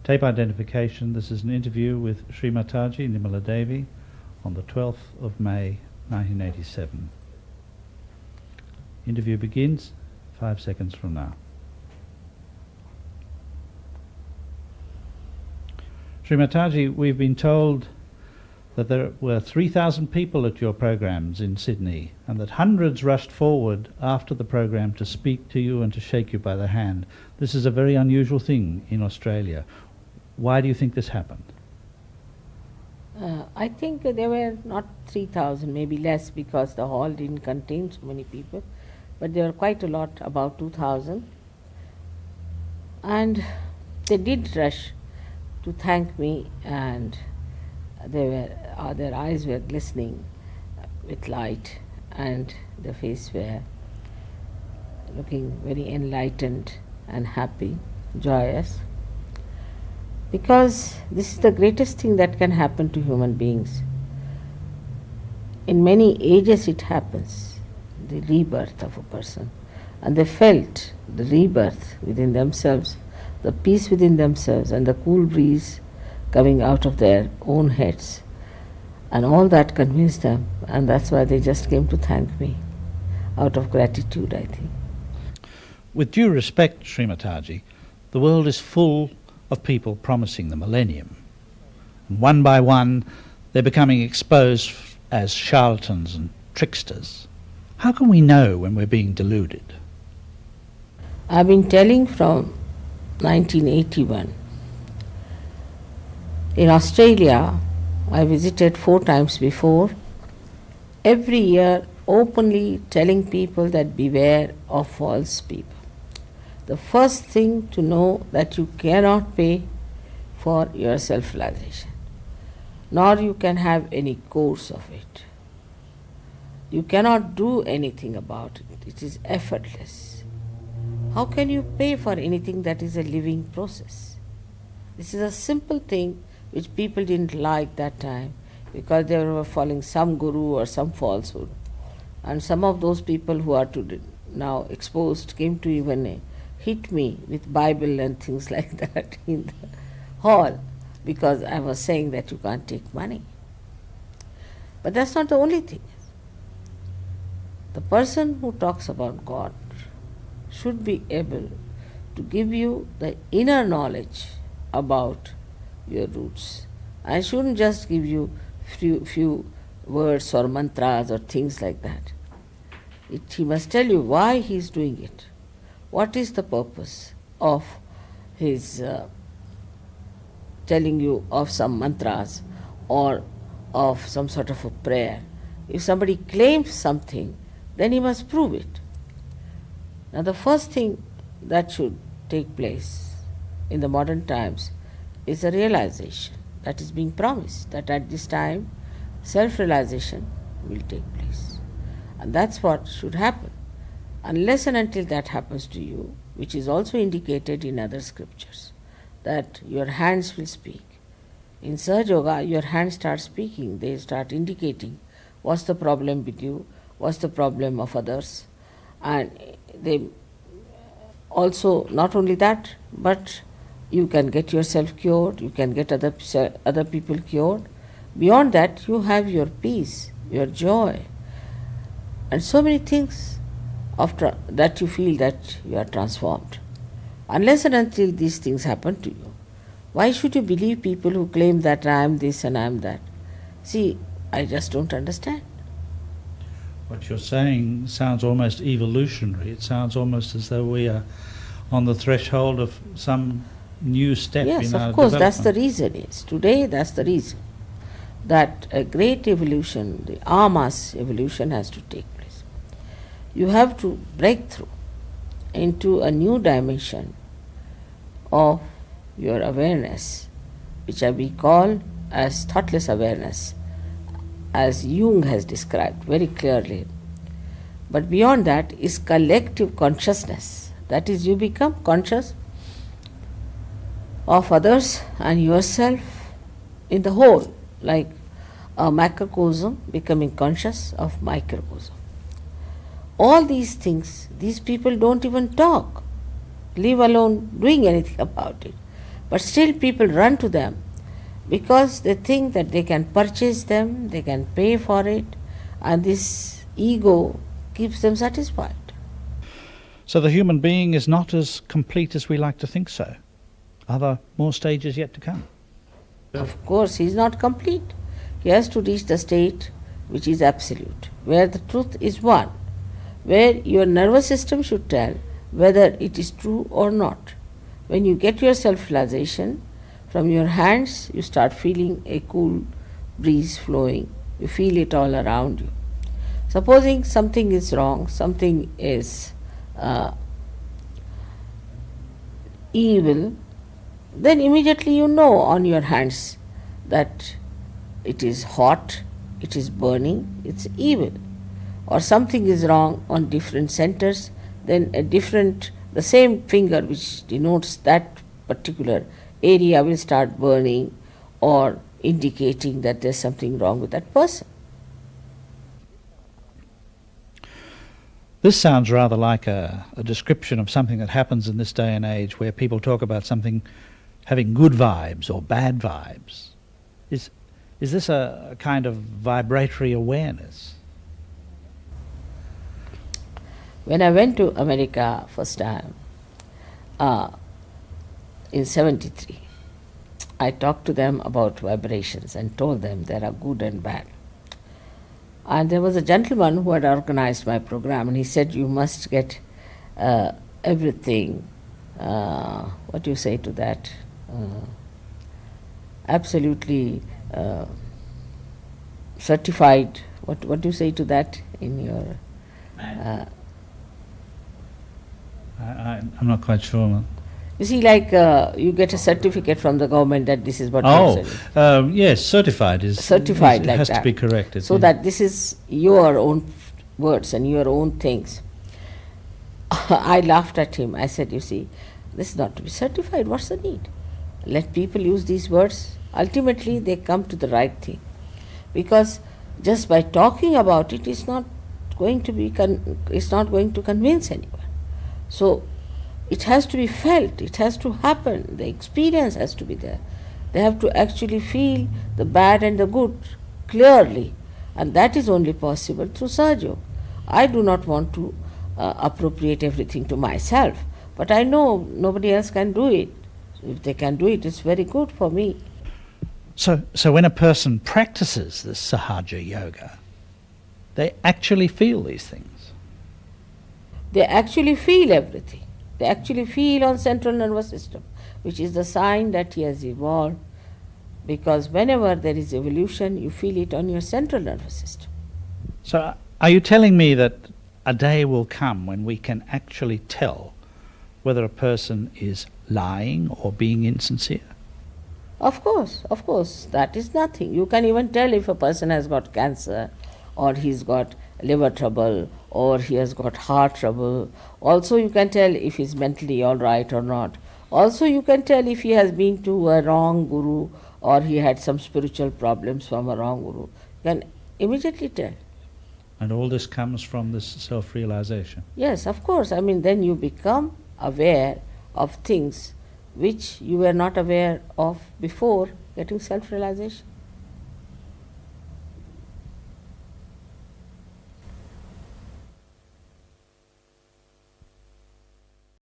Tape identification. This is an interview with Shree Mataji, Nirmala Devi, on the 12th of May 1987. Interview begins 5 seconds from now. Shree Mataji, we've been told that there were 3,000 people at your programs in Sydney and that hundreds rushed forward after the program to speak to you and to shake you by the hand. This is a very unusual thing in Australia. Why do you think this happened? I think there were not 3,000, maybe less, because the hall didn't contain so many people, but there were quite a lot, about 2,000. And they did rush to thank me, and their eyes were glistening with light, and their faces were looking very enlightened and happy, joyous. Because this is the greatest thing that can happen to human beings. In many ages it happens, the rebirth of a person. And they felt the rebirth within themselves, the peace within themselves, and the cool breeze coming out of their own heads. And all that convinced them, and that's why they just came to thank me, out of gratitude, I think. With due respect, Shree Mataji, the world is full of people promising the millennium. And one by one, they're becoming exposed as charlatans and tricksters. How can we know when we're being deluded? I've been telling from 1981. In Australia, I visited 4 times before, every year openly telling people that beware of false people. The first thing to know that you cannot pay for your self-realization, nor you can have any course of it. You cannot do anything about it. It is effortless. How can you pay for anything that is a living process? This is a simple thing which people didn't like that time because they were following some guru or some falsehood. And some of those people who are now exposed came to even hit me with Bible and things like that in the hall because I was saying that you can't take money. But that's not the only thing. The person who talks about God should be able to give you the inner knowledge about your roots. I shouldn't just give you few words or mantras or things like that. He must tell you why he is doing it. What is the purpose of his telling you of some mantras or of some sort of a prayer? If somebody claims something, then he must prove it. Now the first thing that should take place in the modern times is a realization that is being promised, that at this time self-realization will take place. And that's what should happen. Unless and until that happens to you, which is also indicated in other scriptures, that your hands will speak. In Sahajyoga, your hands start speaking. They start indicating what's the problem with you, what's the problem of others. And they also, not only that, but you can get yourself cured, you can get other people cured. Beyond that, you have your peace, your joy, and so many things that you feel that you are transformed. Unless and until these things happen to you, why should you believe people who claim that I am this and I am that? See, I just don't understand. What you're saying sounds almost evolutionary. It sounds almost as though we are on the threshold of some new step in our development. Yes, of course, that's the reason. Today, that's the reason. That a great evolution, the Ama's evolution has to take place. You have to break through into a new dimension of your awareness, which we call as thoughtless awareness, as Jung has described very clearly. But beyond that is collective consciousness. That is, you become conscious of others and yourself in the whole, like a macrocosm becoming conscious of microcosm. All these things, these people don't even talk, leave alone doing anything about it. But still people run to them because they think that they can purchase them, they can pay for it, and this ego keeps them satisfied. So the human being is not as complete as we like to think so. Are there more stages yet to come? Of course, he is not complete. He has to reach the state which is absolute, where the truth is one, where your nervous system should tell whether it is true or not. When you get your self-realization, from your hands you start feeling a cool breeze flowing. You feel it all around you. Supposing something is wrong, something is evil, then immediately you know on your hands that it is hot, it is burning, it's evil. Or something is wrong on different centers, then the same finger which denotes that particular area will start burning or indicating that there's something wrong with that person. This sounds rather like a description of something that happens in this day and age, where people talk about something having good vibes or bad vibes. Is this a kind of vibratory awareness? When I went to America first time, in 73, I talked to them about vibrations and told them there are good and bad. And there was a gentleman who had organized my program, and he said, you must get everything, what do you say to that? Absolutely certified. What do you say to that in your... I'm not quite sure. You see, like you get a certificate from the government that this is what you said. Yes, certified is... Certified it like has that. to be corrected. So that this is your own words and your own things. I laughed at him. I said, you see, this is not to be certified. What's the need? Let people use these words. Ultimately, they come to the right thing. Because just by talking about it, it's not going to convince anyone. So it has to be felt, it has to happen, the experience has to be there. They have to actually feel the bad and the good clearly, and that is only possible through Sahajyog. I do not want to appropriate everything to myself, but I know nobody else can do it. If they can do it, it's very good for me. So when a person practices this Sahaja Yoga, they actually feel these things. They actually feel everything. They actually feel on central nervous system, which is the sign that he has evolved, because whenever there is evolution, you feel it on your central nervous system. So are you telling me that a day will come when we can actually tell whether a person is lying or being insincere? Of course, that is nothing. You can even tell if a person has got cancer, or he's got liver trouble, or he has got heart trouble. Also you can tell if he's mentally all right or not. Also you can tell if he has been to a wrong guru, or he had some spiritual problems from a wrong guru. You can immediately tell. And all this comes from this self-realization? Yes, of course. I mean, then you become aware of things which you were not aware of before getting self-realization.